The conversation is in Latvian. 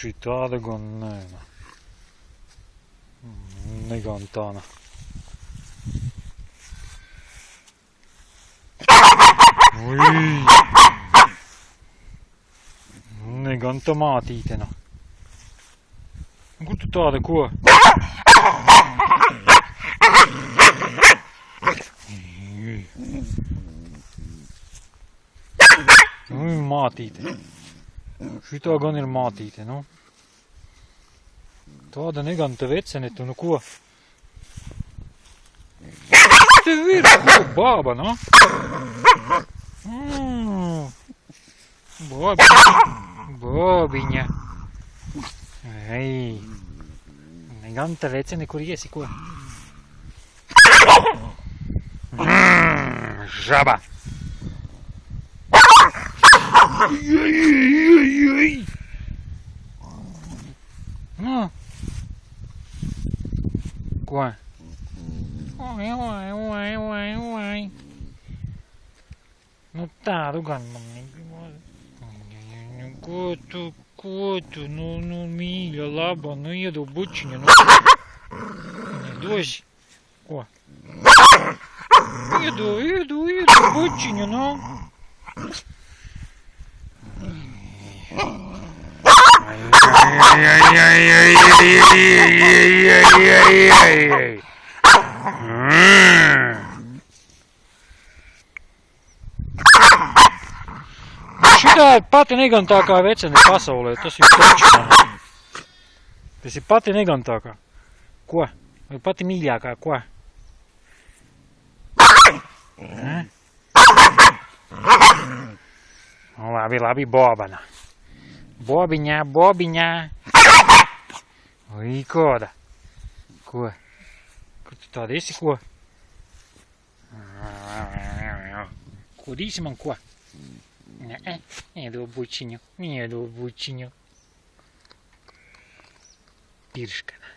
Šī tāda gan nē. Negan tāna. Ui! Negan tā mātīte, nu. Kur tu tāda ko? Mātīte. Šitā gan ir mātīte, nu. Tāda neganta vecene, tu nu ko? Tev ir ko, bāba, nu? Bābiņa. Ei. Neganta vecene, kur iesi, ko? Žaba. Nu. Ko? Oi. Nu tādu gan man negribas. Ko tu, nu mīļa, laba, nu iedod bučiņu, nu. Nedoši. Ko? Iedod bučiņu, nu. Šitā ir pati negantākā vecene pasaulē, tas ir taču. Tas ir pati negantākā. Ko? Vai pati mīļākā, ko? Labi, bobana. Bobiņā. Oi, kāda. Ko? Kur tu tāda esi, ko? Kodīsi man, ko? Iedod bučiņu. Pirškana.